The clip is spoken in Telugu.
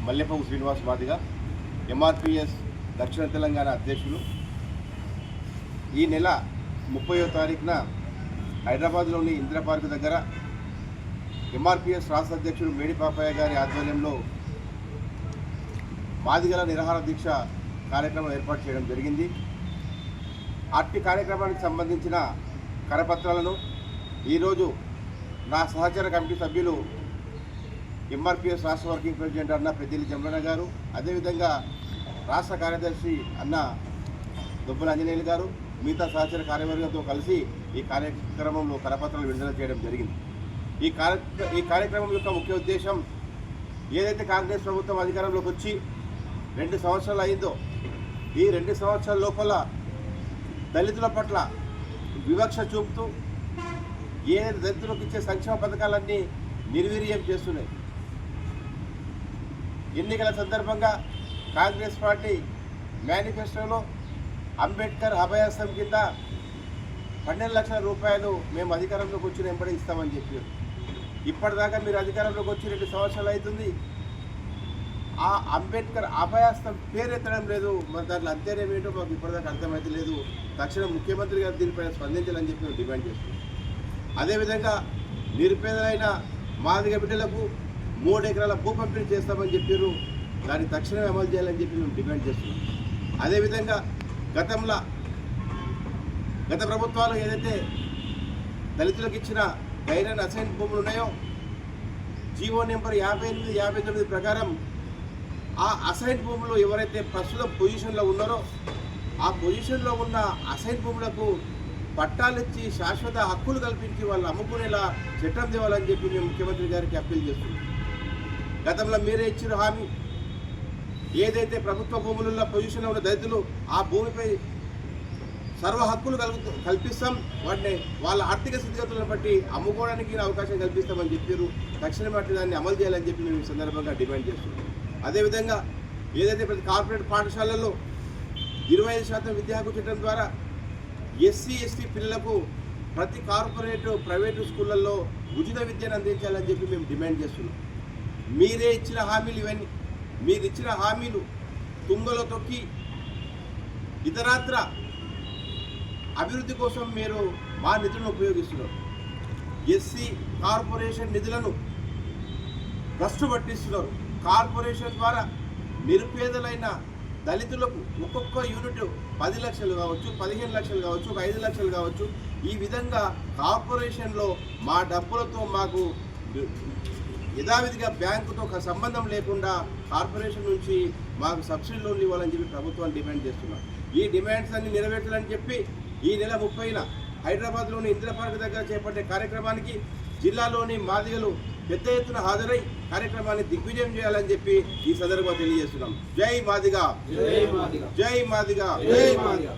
మల్లెపూవు శ్రీనివాస్ మాదిగ ఎంఆర్పిఎస్ దక్షిణ తెలంగాణ అధ్యక్షులు. ఈ నెల 30వ తారీఖున హైదరాబాద్లోని ఇందిరా పార్క్ దగ్గర ఎంఆర్పిఎస్ రాష్ట్ర అధ్యక్షుడు మేడి పాపయ్య గారి ఆధ్వర్యంలో మాదిగల నిరాహార దీక్ష కార్యక్రమం ఏర్పాటు చేయడం జరిగింది. అట్టి కార్యక్రమానికి సంబంధించిన కరపత్రాలను ఈరోజు నా సహచర కమిటీ సభ్యులు ఎంఆర్పిఎస్ రాష్ట్ర వర్కింగ్ ప్రెసిడెంట్ అన్న పెద్దిల్లి జంబన్న గారు, అదేవిధంగా రాష్ట్ర కార్యదర్శి అన్న దుబ్బల ఆంజనేయులు గారు, మిగతా సహచర కార్యవర్గంతో కలిసి ఈ కార్యక్రమంలో కరపత్రాలు విడుదల చేయడం జరిగింది. ఈ కార్యక్రమం యొక్క ముఖ్య ఉద్దేశం, ఏదైతే కాంగ్రెస్ ప్రభుత్వం అధికారంలోకి వచ్చి 2 సంవత్సరాలు అయిందో, ఈ 2 సంవత్సరాల లోపల దళితుల పట్ల వివక్ష చూపుతూ దళితులకు ఇచ్చే సంక్షేమ పథకాలన్నీ నిర్వీర్యం చేస్తున్నాయి. ఎన్నికల సందర్భంగా కాంగ్రెస్ పార్టీ మేనిఫెస్టోలో అంబేద్కర్ అభయాసం కింద 12 లక్షల రూపాయలు మేము అధికారంలోకి వచ్చిన వెంబడి ఇస్తామని చెప్పారు. ఇప్పటిదాకా మీరు అధికారంలోకి వచ్చి 2 సంవత్సరాలు అవుతుంది. ఆ అంబేద్కర్ అభయాస్తం పేరెత్తడం లేదు. మరి దాంట్లో అంతేనేమేంటో మాకు ఇప్పటిదాకా అర్థమైతే లేదు. తక్షణం ముఖ్యమంత్రి గారు దీనిపైన స్పందించాలని చెప్పి మేము డిమాండ్ చేస్తున్నాం. అదేవిధంగా నిరుపేదలైన మాదిగ బిడ్డలకు 3 ఎకరాల భూ పంపిణీ చేస్తామని చెప్పారు. దాన్ని తక్షణమే అమలు చేయాలని చెప్పి మేము డిమాండ్ చేస్తున్నాం. అదేవిధంగా గత ప్రభుత్వాలు ఏదైతే దళితులకు ఇచ్చిన గైరన్ అసైన్ భూములు ఉన్నాయో, జీవో నెంబర్ 58, 59 ప్రకారం ఆ అసైన్ భూములు ఎవరైతే ప్రస్తుతం పొజిషన్లో ఉన్నారో, ఆ పొజిషన్లో ఉన్న అసైన్ భూములకు పట్టాలిచ్చి శాశ్వత హక్కులు కల్పించి వాళ్ళు అమ్ముకునేలా చట్టం తేవాలని చెప్పి మేము ముఖ్యమంత్రి గారికి అప్పీల్ చేస్తున్నాం. గతంలో మీరే ఇచ్చిన హామీ, ఏదైతే ప్రభుత్వ భూములలో పొజిషన్లో ఉన్న దళితులు ఆ భూమిపై సర్వ హక్కులు కల్పిస్తాం, వాటిని వాళ్ళ ఆర్థిక స్థితిగతులను బట్టి అమ్ముకోవడానికి అవకాశం కల్పిస్తామని చెప్పారు. తక్షణమే దాన్ని అమలు చేయాలని చెప్పి మేము ఈ సందర్భంగా డిమాండ్ చేస్తున్నాం. అదేవిధంగా ఏదైతే ప్రతి కార్పొరేట్ పాఠశాలల్లో 25% విద్యా హక్కు చట్టం ద్వారా ఎస్సీ ఎస్టీ పిల్లలకు ప్రతి ప్రైవేటు స్కూళ్ళల్లో ఉచిత విద్యను అందించాలని చెప్పి మేము డిమాండ్ చేస్తున్నాం. మీరే ఇచ్చిన హామీలు ఇవన్నీ, మీరు ఇచ్చిన హామీలు తుంగలో తొక్కి ఇతరత్ర అభివృద్ధి కోసం మీరు మా నిధులను ఉపయోగిస్తున్నారు. ఎస్సీ కార్పొరేషన్ నిధులను భ్రష్టు పట్టిస్తున్నారు. కార్పొరేషన్ ద్వారా నిరుపేదలైన దళితులకు ఒక్కొక్క యూనిట్ 10 లక్షలు కావచ్చు, 15 లక్షలు కావచ్చు, 5 లక్షలు కావచ్చు. ఈ విధంగా కార్పొరేషన్లో మా డబ్బులతో మాకు యథావిధిగా బ్యాంకుతో సంబంధం లేకుండా కార్పొరేషన్ నుంచి మాకు సబ్సిడీ లోన్లు ఇవ్వాలని చెప్పి ప్రభుత్వాన్ని డిమాండ్ చేస్తున్నాం. ఈ డిమాండ్స్ అన్ని నెరవేర్చాలని చెప్పి ఈ నెల 30న హైదరాబాద్లోని ఇందిరా పార్క్ దగ్గర చేపట్టే కార్యక్రమానికి జిల్లాలోని మాదిగలు పెద్ద ఎత్తున హాజరై కార్యక్రమాన్ని దిగ్విజయం చేయాలని చెప్పి ఈ సందర్భంగా తెలియజేస్తున్నాం. జై మాదిగ, జై మాదిగ, జై మాదిగ.